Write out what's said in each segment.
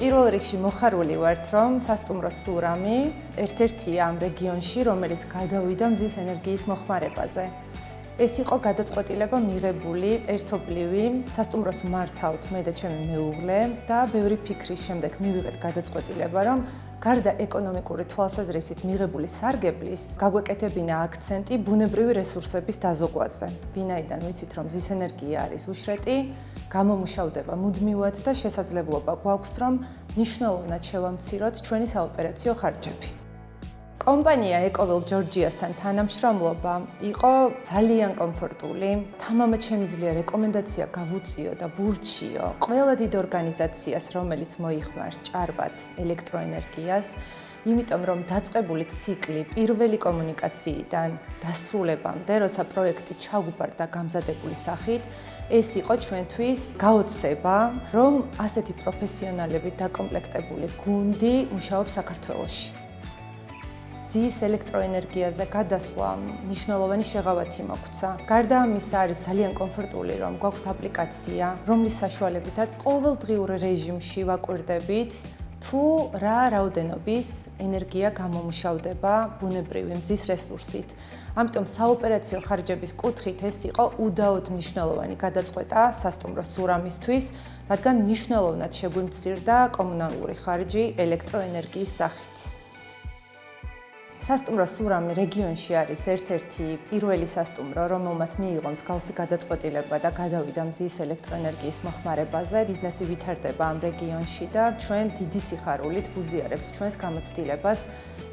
პირველ რიგში მოხარული ვართ, რომ სასტუმრო სურამი ერთ-ერთია ამ რეგიონში, რომელიც გადავიდა მზის ენერგიის მოხმარებაზე. ეს იყო გადაწყვეტილება მიღებული ერთობლივი სასტუმროს მართავთ მე და ჩემი მეუღლე და ბევრი ფიქრის შემდეგ მივიღეთ გადაწყვეტილება, რომ გარდა ეკონომიკური თვალსაზრისით მიღებული სარგებლის გაგვეკეთებინა აქცენტი ბუნებრივი რესურსების დაზოგვაზე. ვინაიდან ვიცით, რომ მზის ენერგია არის უშრეტი, გამომუშავდება მუდმივად და შესაძლებლობა გვაქვს, რომ მნიშვნელოვნად შევამციროთ ჩვენი საოპერაციო ხარჯები. კომპანია ეკოვილ ჯორჯიასთან თანამშრომლობა იყო ძალიან კომფორტული. თამამად შემიძლია რეკომენდაცია გავუწიო და ვურჩიო ყველა დიდ ორგანიზაციას, რომელიც მოიხმარს ჭარბად ელექტროენერგიას, იმიტომ რომ დაწყებული ციკლი პირველი კომუნიკაციიდან დასრულებამდე, როცა პროექტი ჩაგვბარდა გამზადებული სახით, ეს იყო ჩვენთვის გაოცება, რომ ასეთი პროფესიონალებით დაკომპლექტებული გუნდი მუშაობს საქართველოში. მზის ელექტროენერგიაზე გადასვლა მნიშვნელოვანი შეღავათი მოგვცა. გარდა ამისა არის ძალიან კომფორტული, რომ გვაქვს აპლიკაცია, რომლის საშუალებითაც ყოველდღიურ რეჟიმში ვაკვირდებით, თუ რა რაოდენობის ენერგია გამომუშავდება ბუნებრივი მზის რესურსით. ამიტომ საოპერაციო ხარჯების კუთხით ეს იყო უდაოდ მნიშვნელოვანი გადაწყვეტა სასტუმრო სურამისთვის, რადგან მნიშვნელოვნად შეგვიმცირდა კომუნალური ხარჯი ელექტროენერგიის სახით. სასტუმრო სურამი რეგიონში არის ერთ-ერთი პირველი სასტუმრო, რომელმაც მიიღო მსგავსი გადაწყვეტილება და გადავიდა მზის ელექტროენერგიის მოხმარებაზე. ბიზნესი ვითარდება ამ რეგიონში და ჩვენ დიდი სიხარულით ვუზიარებთ ჩვენს გამოცდილებას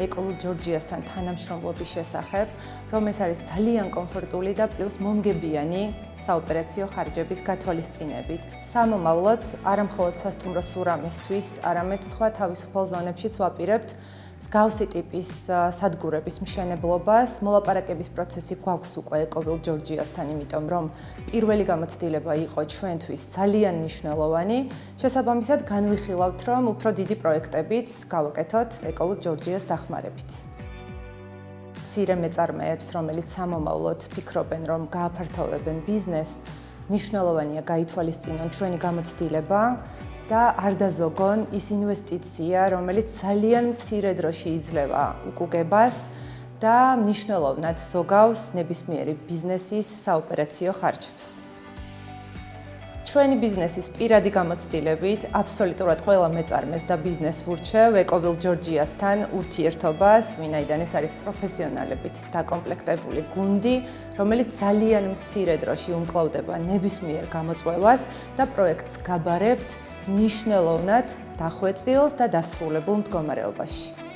ეკოვილ ჯორჯიასთან თანამშრომლობის შესახებ, რომ ეს არის ძალიან კომფორტული და პლუს მომგებიანი საოპერაციო ხარჯების გათვალისწინებით. სამომავლოდ არამხოლოდ სასტუმრო სურამისთვის, არამედ სხვა თავისუფალ ზონებშიც ვაპირებთ მსგავსი ტიპის სადგურების მშენებლობას. მოლაპარაკების პროცესი გვაქვს უკვე ეკოვილ ჯორჯიასთან, იმიტომ რომ პირველი გამოცდილება იყო ჩვენთვის ძალიან მნიშვნელოვანი. შესაბამისად განვიხილავთ, რომ უფრო დიდი პროექტებიც გავაკეთოთ ეკოვილ ჯორჯიას დახმარებით. მცირე მეწარმეებს, რომელიც სამომავლოდ ფიქრობენ, რომ გააფართოვებენ ბიზნესს, მნიშვნელოვანია გაითვალისწინონ ჩვენი გამოცდილება და არ დაზოგონ ის ინვესტიცია, რომელიც ძალიან მცირე დროში იძლევა უკუგებას და მნიშვნელოვნად ზოგავს ნებისმიერი ბიზნესის საოპერაციო ხარჯებს. ჩვენი ბიზნესის პირადი გამოცდილებით აბსოლუტურად ყველა მეწარმეს და ბიზნესს ვურჩევ ეკოვილ ჯორჯიასთან ურთიერთობას, ვინაიდან ეს არის პროფესიონალებით დაკომპლექტებული გუნდი, რომელიც ძალიან მცირე დროში უმკლავდება ნებისმიერ გამოწვევას და პროექტს გაბარებთ მნიშვნელოვნად დახვეწილ და დასრულებულ მდგომარეობაში.